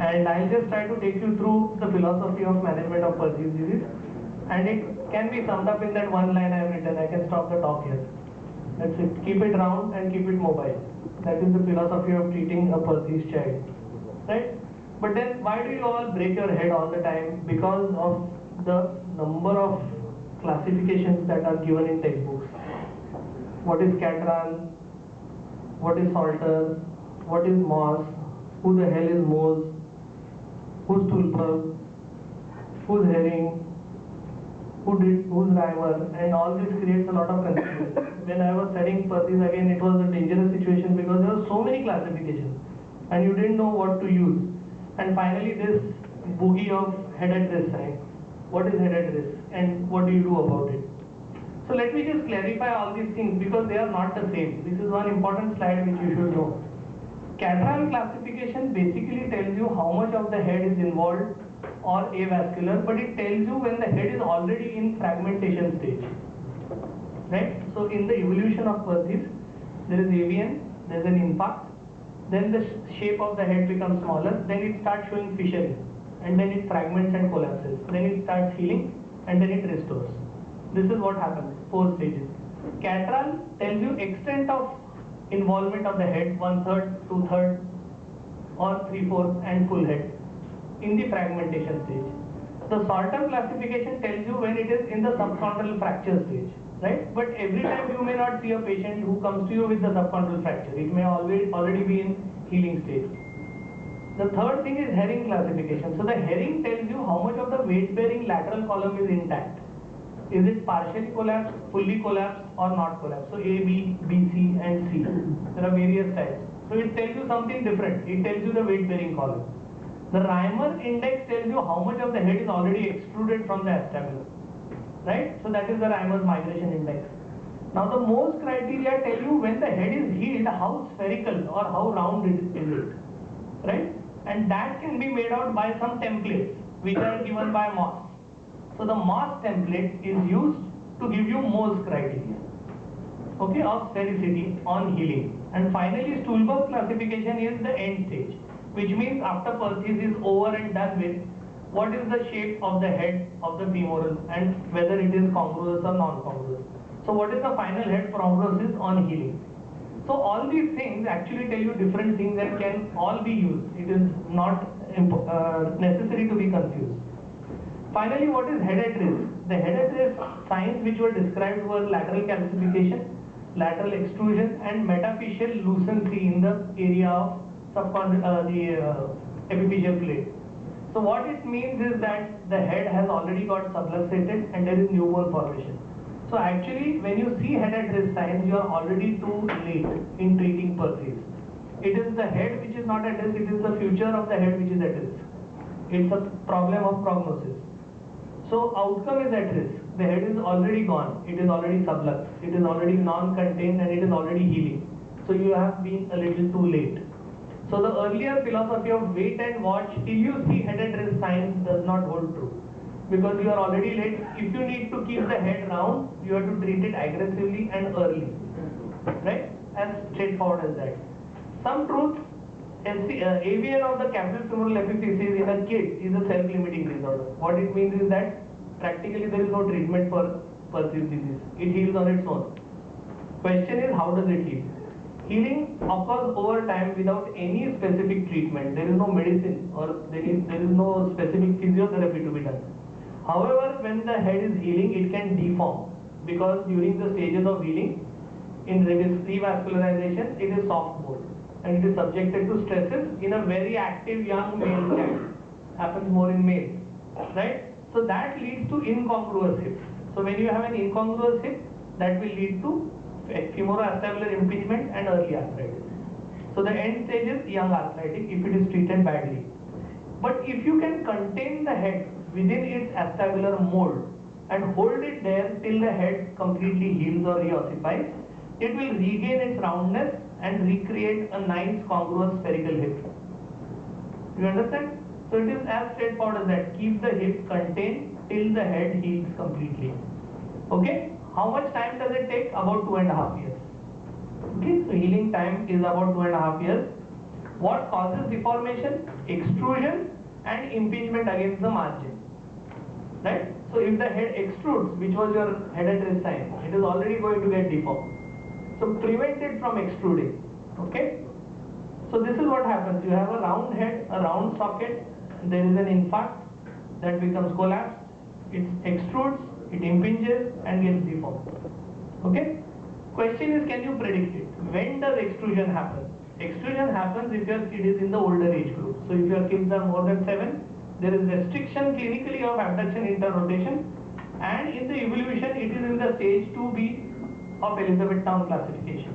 and I'll just try to take you through the philosophy of management of Perthes disease, and it can be summed up in that one line I have written. I can stop the talk here. That's it. Keep it round and keep it mobile. That is the philosophy of treating a Perthes child, right? But then why do you all break your head all the time? Because of the number of classifications that are given in textbooks. What is Catran? What is Salter? What is Moss? Who the hell is Mose? Who's Tulper? Who's Herring? Who's Reimer? And all this creates a lot of confusion. When I was studying Perthes again, it was a dangerous situation because there were so many classifications and you didn't know what to use. And finally this boogie of head at rest sign. What is head at rest and what do you do about it? So let me just clarify all these things because they are not the same. This is one important slide which you should know. Catran classification basically tells you how much of the head is involved or avascular, but it tells you when the head is already in fragmentation stage. Right? So in the evolution of Perthes, there is avian, there is an infarct, then the shape of the head becomes smaller, then it starts showing fissuring, and then it fragments and collapses, then it starts healing, and then it restores. This is what happens, 4 stages. Catran tells you extent of involvement of the head, 1/3, 2/3, or 3/4, and full head in the fragmentation stage. The Salter classification tells you when it is in the subchondral fracture stage, right? But every time you may not see a patient who comes to you with the subchondral fracture. It may already be in healing stage. The third thing is Herring classification. So the Herring tells you how much of the weight-bearing lateral column is intact. Is it partially collapsed, fully collapsed, or not collapsed? So A, B, B, C, and C. There are various types. So it tells you something different. It tells you the weight-bearing column. The Reimer index tells you how much of the head is already extruded from the acetabular. Right? So that is the Reimer's migration index. Now the Mohs criteria tell you when the head is healed, how spherical or how round is it. Right? And that can be made out by some templates which are given by Moss. So the Moss template is used to give you Mohs criteria, okay, of sphericity on healing. And finally, Stulberg classification is the end stage, which means after Perthes is over and done with, what is the shape of the head of the femoral and whether it is congruous or non-congruous. So what is the final head prognosis on healing? So all these things actually tell you different things and can all be used. It is not necessary to be confused. Finally, what is head at risk? The head at risk signs which were described were lateral calcification, lateral extrusion, and metaphyseal lucency in the area of epiphyseal plate. So what it means is that the head has already got subluxated and there is newborn formation. So actually, when you see head at risk signs, you are already too late in treating Perthes. It is the head which is not at risk, it is the future of the head which is at risk. It's a problem of prognosis. So outcome is at risk. The head is already gone. It is already sublux. It is already non-contained and it is already healing. So you have been a little too late. So the earlier philosophy of wait and watch till you see head at risk signs does not hold true. Because you are already late. If you need to keep the head round, you have to treat it aggressively and early. Right? As straightforward as that. Some truths. AVN of the capital femoral epiphysis in a kid is a self-limiting disorder. What it means is that practically there is no treatment for Perthes disease. It heals on its own. Question is, how does it heal? Healing occurs over time without any specific treatment. There is no medicine or there is no specific physiotherapy to be done. However, when the head is healing, it can deform because during the stages of healing, in revascularization, it is soft mode. And it is subjected to stresses in a very active young male child. Happens more in males, right? So that leads to incongruous hips. So when you have an incongruous hip, that will lead to femoroacetabular impingement and early arthritis. So the end stage is young arthritic if it is treated badly. But if you can contain the head within its acetabular mold and hold it there till the head completely heals or reossifies, it will regain its roundness and recreate a nice congruous spherical hip. You understand? So it is as straightforward as that. Keep the hip contained till the head heals completely. Okay? How much time does it take? About 2.5 years. Okay? So healing time is about 2.5 years. What causes deformation? Extrusion and impingement against the margin. Right? So if the head extrudes, which was your head at rest sign, it is already going to get deformed. So prevent it from extruding. Okay? So this is what happens. You have a round head, a round socket, there is an infarct that becomes collapsed, it extrudes, it impinges and gets deformed. Okay? Question is, can you predict it? When does extrusion happen? Extrusion happens if your kid is in the older age group. So if your kids are more than 7, there is restriction clinically of abduction interrotation, and in the evolution it is in the stage 2B of Elizabethan classification,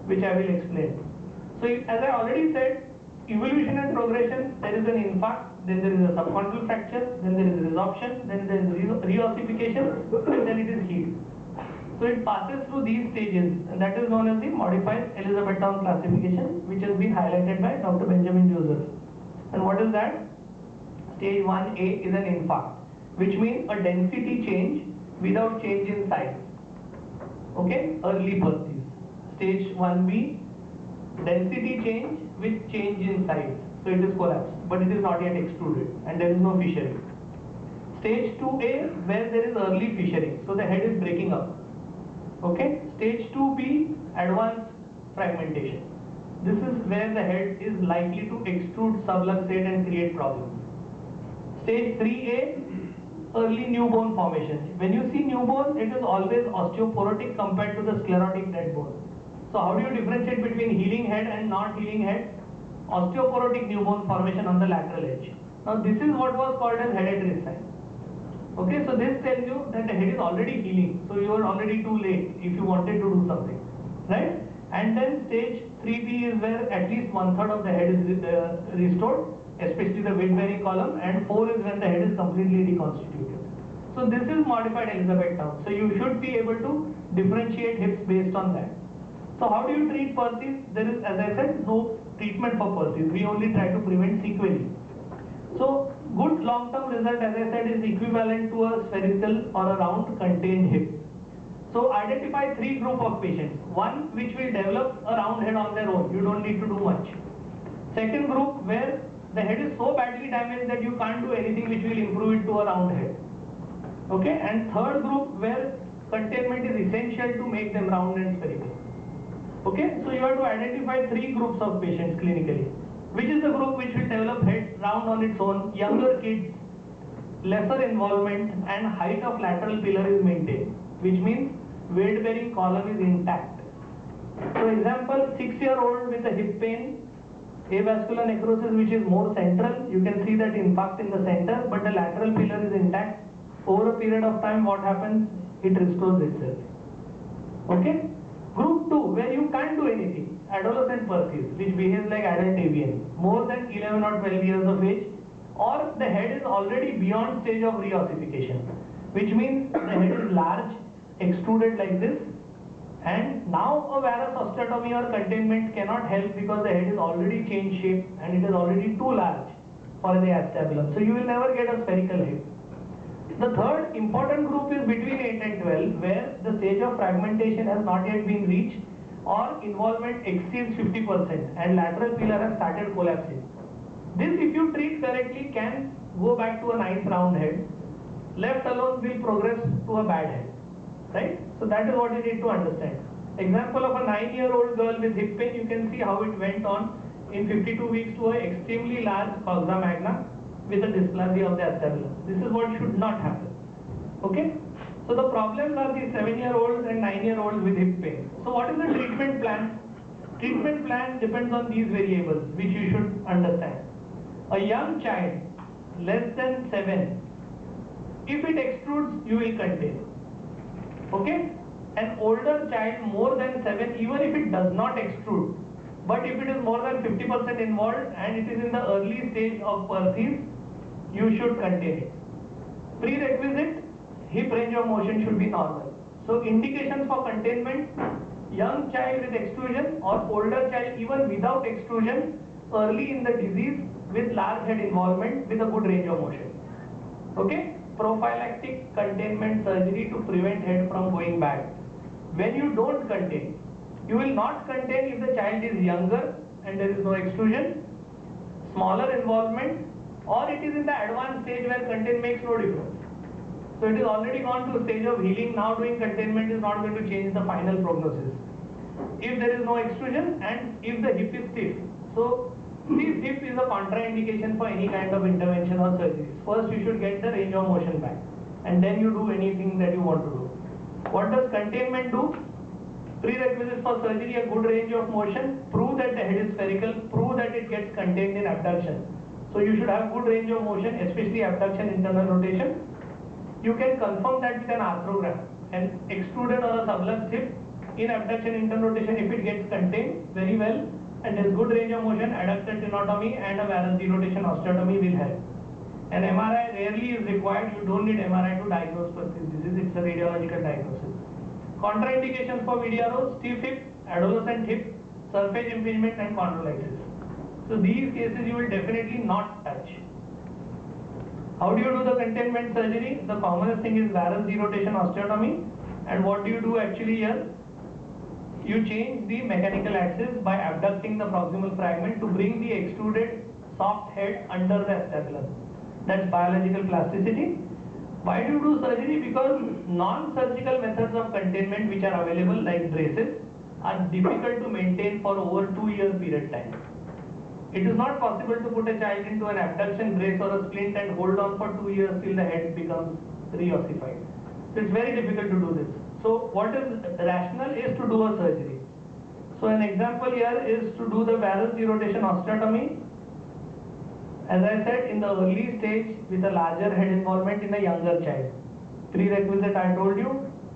which I will explain. So as I already said, evolution and progression, there is an infarct, then there is a subchondral fracture, then there is resorption, then there is reossification, and then it is healed. So it passes through these stages, and that is known as the modified Elizabethan classification, which has been highlighted by Dr. Benjamin Joseph. And what is that? Stage 1A is an infarct, which means a density change without change in size. Okay, early Perthes. Stage 1B, density change with change in size. So it is collapsed, but it is not yet extruded, and there is no fissuring. Stage 2A, where there is early fissuring, so the head is breaking up. Okay, stage 2B, advanced fragmentation. This is where the head is likely to extrude, subluxate and create problems. Stage 3A, early newborn formation. When you see newborn, it is always osteoporotic compared to the sclerotic dead bone. So how do you differentiate between healing head and not healing head? Osteoporotic newborn formation on the lateral edge. Now this is what was called as hereditary sign. Okay, so this tells you that the head is already healing, so you are already too late if you wanted to do something, right? And then stage 3B is where at least 1/3 of the head is restored, especially the weight-bearing column, and 4 is when the head is completely reconstituted. So this is modified Elizabethan. So you should be able to differentiate hips based on that. So how do you treat Perthes? There is, as I said, no treatment for Perthes. We only try to prevent sequelae. So good long-term result, as I said, is equivalent to a spherical or a round contained hip. So identify 3 groups of patients. One which will develop a round head on their own. You don't need to do much. Second group where the head is so badly damaged that you can't do anything which will improve it to a round head. Okay, and third group where containment is essential to make them round and spherical. Okay, so you have to identify 3 groups of patients clinically. Which is the group which will develop head round on its own? Younger kids, lesser involvement, and height of lateral pillar is maintained, which means weight bearing column is intact. For example, 6-year-old with a hip pain, avascular necrosis which is more central, you can see that infarct in the center, but the lateral pillar is intact. Over a period of time, what happens? It restores itself. Okay? Group 2, where you can't do anything, adolescent Perthes, which behaves like adult avian, more than 11 or 12 years of age, or the head is already beyond stage of reossification, which means the head is large, extruded like this, and now a varus osteotomy or containment cannot help because the head is already changed shape and it is already too large for the acetabulum. So you will never get a spherical hip. The third important group is between 8 and 12, where the stage of fragmentation has not yet been reached or involvement exceeds 50% and lateral pillar has started collapsing. This, if you treat correctly, can go back to a nice round head. Left alone will progress to a bad head. Right? So that is what you need to understand. Example of a 9-year-old girl with hip pain, you can see how it went on in 52 weeks to an extremely large coxa magna with a dysplasia of the acetabulum. This is what should not happen. Okay? So the problems are the 7-year-olds and 9-year-olds with hip pain. So what is the treatment plan? Treatment plan depends on these variables which you should understand. A young child less than 7, if it extrudes, you will contain. Okay? An older child more than 7, even if it does not extrude, but if it is more than 50% involved and it is in the early stage of Perthes, you should contain it. Prerequisite, hip range of motion should be normal. So indications for containment, young child with extrusion or older child even without extrusion, early in the disease with large head involvement with a good range of motion. Okay? Prophylactic containment surgery to prevent head from going bad. When you don't contain, you will not contain if the child is younger and there is no extrusion, smaller involvement, or it is in the advanced stage where content makes no difference. So it is already gone to a stage of healing. Now doing containment is not going to change the final prognosis. If there is no extrusion and if the hip is stiff. So this hip is a contraindication for any kind of intervention or surgery. First you should get the range of motion back and then you do anything that you want to do. What does containment do? Prerequisites for surgery: a good range of motion, prove that the head is spherical, prove that it gets contained in abduction. So you should have good range of motion, especially abduction, internal rotation. You can confirm that with an arthrogram. An extruded or a subluxed hip in abduction, internal rotation, if it gets contained very well and there's good range of motion, adductor tenotomy and a varus derotation osteotomy will help. An MRI rarely is required. You don't need MRI to diagnose Perthes disease. It's a radiological diagnosis. Contraindications for VDRO: stiff hip, adolescent hip, surface impingement and chondrolysis. So these cases you will definitely not touch. How do you do the containment surgery? The commonest thing is varus derotation osteotomy. And what do you do actually here? You change the mechanical axis by abducting the proximal fragment to bring the extruded soft head under the acetabulum. That's biological plasticity. Why do you do surgery? Because non-surgical methods of containment which are available, like braces, are difficult to maintain for over 2 years period time. It is not possible to put a child into an abduction brace or a splint and hold on for 2 years till the head becomes reossified. So it's very difficult to do this. So what is rational is to do a surgery. So an example here is to do the varus derotation osteotomy. As I said, in the early stage with a larger head involvement in a younger child. Prerequisite I told you: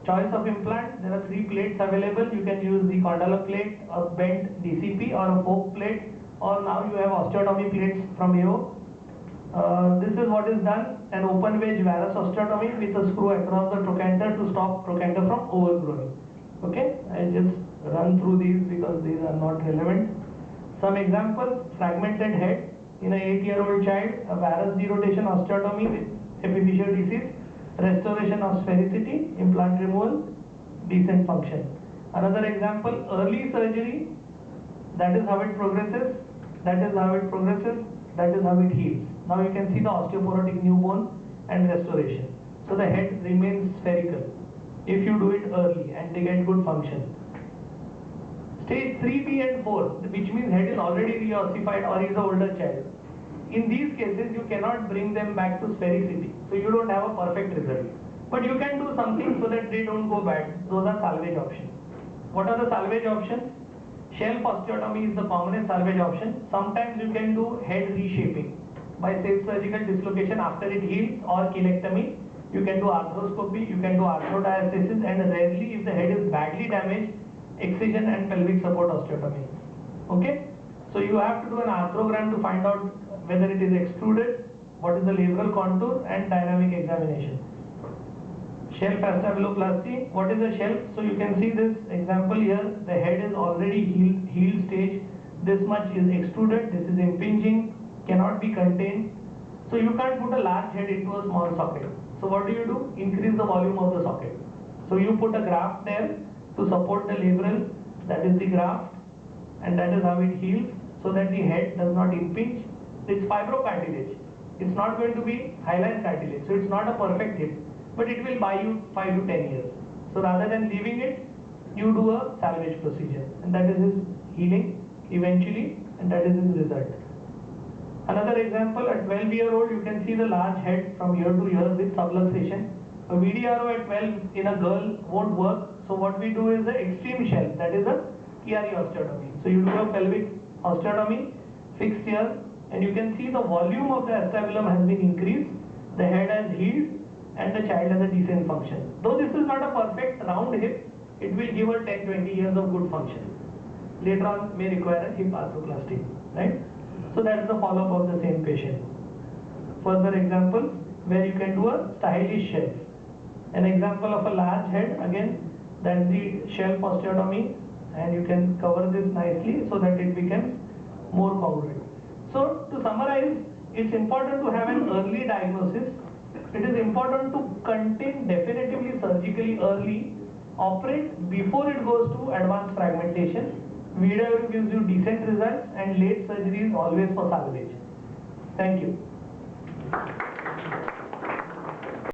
choice of implant. There are 3 plates available. You can use the condyle plate, a bent DCP or a fork plate, or now you have osteotomy plates from AO. This is what is done: an open wedge varus osteotomy with a screw across the trochanter to stop trochanter from overgrowing. Okay, I'll just run through these because these are not relevant. Some examples: fragmented head in an 8-year-old child, a varus derotation osteotomy with epiphyseal disease, restoration of sphericity, implant removal, decent function. Another example: early surgery. That is how it progresses. That is how it progresses. That is how it heals. Now you can see the osteoporotic new bone and restoration. So the head remains spherical if you do it early and they get good function. Stage 3B and 4, which means head is already reossified or is an older child. In these cases, you cannot bring them back to sphericity. So you don't have a perfect result. But you can do something so that they don't go bad. Those are salvage options. What are the salvage options? Shelf osteotomy is the commonest salvage option. Sometimes you can do head reshaping by safe surgical dislocation after it heals, or chelectomy. You can do arthroscopy, you can do arthrodiastasis, and rarely, if the head is badly damaged, excision and pelvic support osteotomy. Okay? So you have to do an arthrogram to find out whether it is extruded, what is the labral contour, and dynamic examination. Shelf acetabuloplasty. What is a shelf? So you can see this example here. The head is already healed stage. This much is extruded. This is impinging, cannot be contained. So you can't put a large head into a small socket. So what do? Increase the volume of the socket. So you put a graft there to support the labral. That is the graft, and that is how it heals, so that the head does not impinge. It's fibrocartilage. It's not going to be hyaline cartilage. So it's not a perfect hip, but it will buy you 5 to 10 years. So rather than leaving it, you do a salvage procedure, and that is his healing eventually, and that is his result. Another example: a 12-year-old, you can see the large head from ear to ear with subluxation. A VDRO at 12 in a girl won't work. So what we do is the extreme shelf, that is a PRE osteotomy. So you do a pelvic osteotomy, fixed here, and you can see the volume of the acetabulum has been increased, the head has healed, and the child has a decent function. Though this is not a perfect round hip, it will give her 10-20 years of good function. Later on may require a hip arthroplasty, right? So that's the follow-up of the same patient. Further examples where you can do a stylish shelf. An example of a large head, again, that's the shelf osteotomy, and you can cover this nicely so that it becomes more congruent. So to summarize, it's important to have an early diagnosis. It is important to contain definitively surgically early, operate before it goes to advanced fragmentation. VDRO gives you decent results, and late surgery is always for salvage. Thank you.